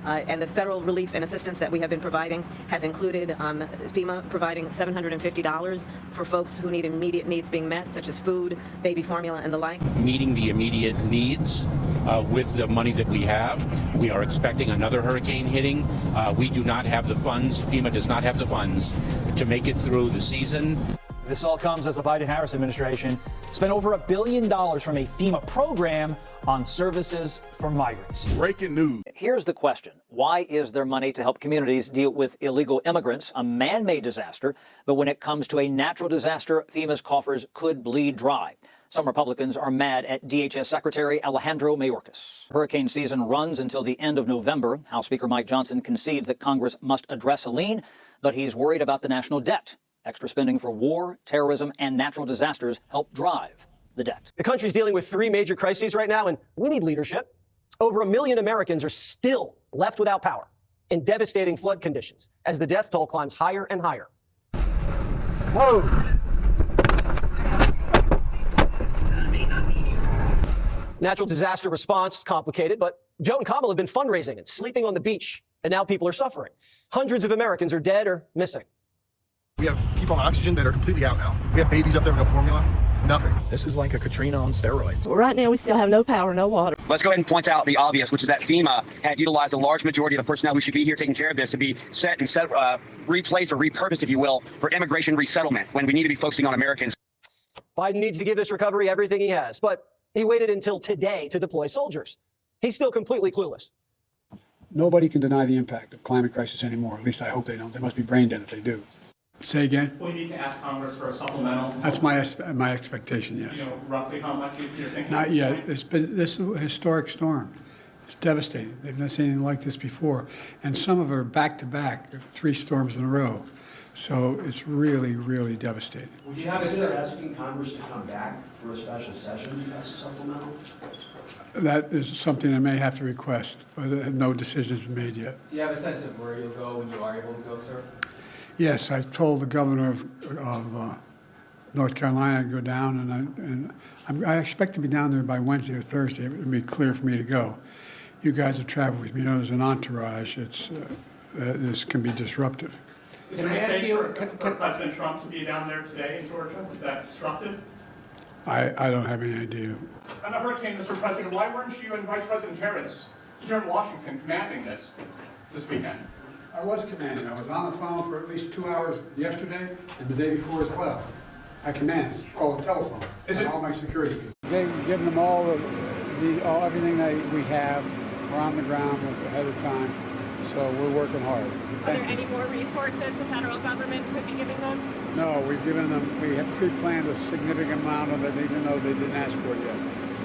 And the federal relief and assistance that we have been providing has included FEMA providing $750 for folks who need immediate needs being met, such as food, baby formula, and the like. Meeting the immediate needs with the money that we have. We are expecting another hurricane hitting. We do not have the funds. FEMA does not have the funds to make it through the season. This all comes as the Biden-Harris administration spent over $1 billion from a FEMA program on services for migrants. Breaking news. Here's the question. Why is there money to help communities deal with illegal immigrants, a man-made disaster, but when it comes to a natural disaster, FEMA's coffers could bleed dry? Some Republicans are mad at DHS Secretary Alejandro Mayorkas. Hurricane season runs until the end of November. House Speaker Mike Johnson concedes that Congress must address Helene, but he's worried about the national debt. Extra spending for war, terrorism, and natural disasters help drive the debt. The country's dealing with 3 major crises right now, and we need leadership. Over 1 million Americans are still left without power in devastating flood conditions as the death toll climbs higher and higher. Whoa. Natural disaster response is complicated, but Joe and Kamala have been fundraising and sleeping on the beach, and now people are suffering. Hundreds of Americans are dead or missing. We have people on oxygen that are completely out now. We have babies up there with no formula. Nothing. This is like a Katrina on steroids. Well, right now we still have no power, no water. Let's go ahead and point out the obvious, which is that FEMA had utilized a large majority of the personnel who should be here taking care of this to be replaced or repurposed, if you will, for immigration resettlement when we need to be focusing on Americans. Biden needs to give this recovery everything he has, but he waited until today to deploy soldiers. He's still completely clueless. Nobody can deny the impact of climate crisis anymore. At least I hope they don't. They must be brain dead if they do. Say again? We need to ask Congress for a supplemental. That's my expectation, yes. You know roughly how much you're thinking? Not yet. This is a historic storm. It's devastating. They've never seen anything like this before. And some of them are back-to-back, 3 storms in a row. So it's really, really devastating. Would you consider asking Congress to come back for a special session to pass a supplemental? That is something I may have to request, but no decision has been made yet. Do you have a sense of where you'll go when you are able to go, sir? Yes, I told the governor of North Carolina to go down, and I expect to be down there by Wednesday or Thursday. It would be clear for me to go. You guys have traveled with me. You know, there's an entourage. This can be disruptive. Can I ask you, for President Trump to be down there today in Georgia? Is that disruptive? I don't have any idea. On the hurricane, Mr. President, why weren't you and Vice President Harris here in Washington commanding this weekend? I was commanding. I was on the phone for at least 2 hours yesterday and the day before as well. I commanded. Called the telephone. All my security people. They've given them all everything we have. We're on the ground ahead of time, so we're working hard. Are there any more resources the federal government could be giving them? No, we've given them. We have pre-planned a significant amount of it, even though they didn't ask for it yet.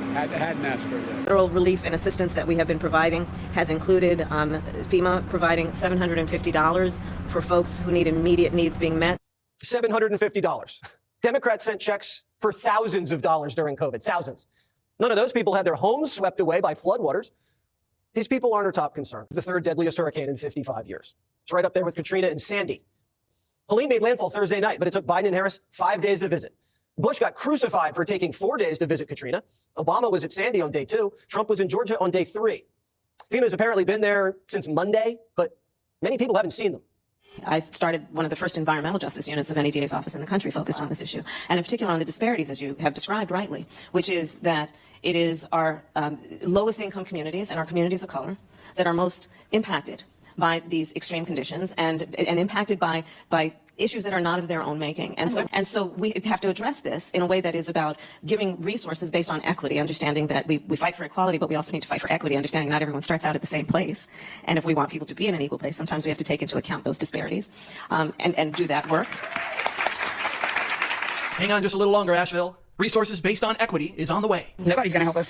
Hadn't asked for it yet. Federal relief and assistance that we have been providing has included FEMA providing $750 for folks who need immediate needs being met. $750. Democrats sent checks for thousands of dollars during COVID, thousands. None of those people had their homes swept away by floodwaters. These people aren't our top concern. It's the 3rd deadliest hurricane in 55 years. It's right up there with Katrina and Sandy. Helene made landfall Thursday night, but it took Biden and Harris 5 days to visit. Bush got crucified for taking 4 days to visit Katrina. Obama was at Sandy on day 2. Trump was in Georgia on day 3. FEMA's apparently been there since Monday, but many people haven't seen them. I started one of the first environmental justice units of any DA's office in the country focused on this issue, and in particular on the disparities, as you have described rightly, which is that it is our lowest income communities and our communities of color that are most impacted by these extreme conditions and impacted by issues that are not of their own making. And so we have to address this in a way that is about giving resources based on equity, understanding that we fight for equality, but we also need to fight for equity, understanding not everyone starts out at the same place. And if we want people to be in an equal place, sometimes we have to take into account those disparities and do that work. Hang on just a little longer, Asheville. Resources based on equity is on the way. Nobody's going to help us.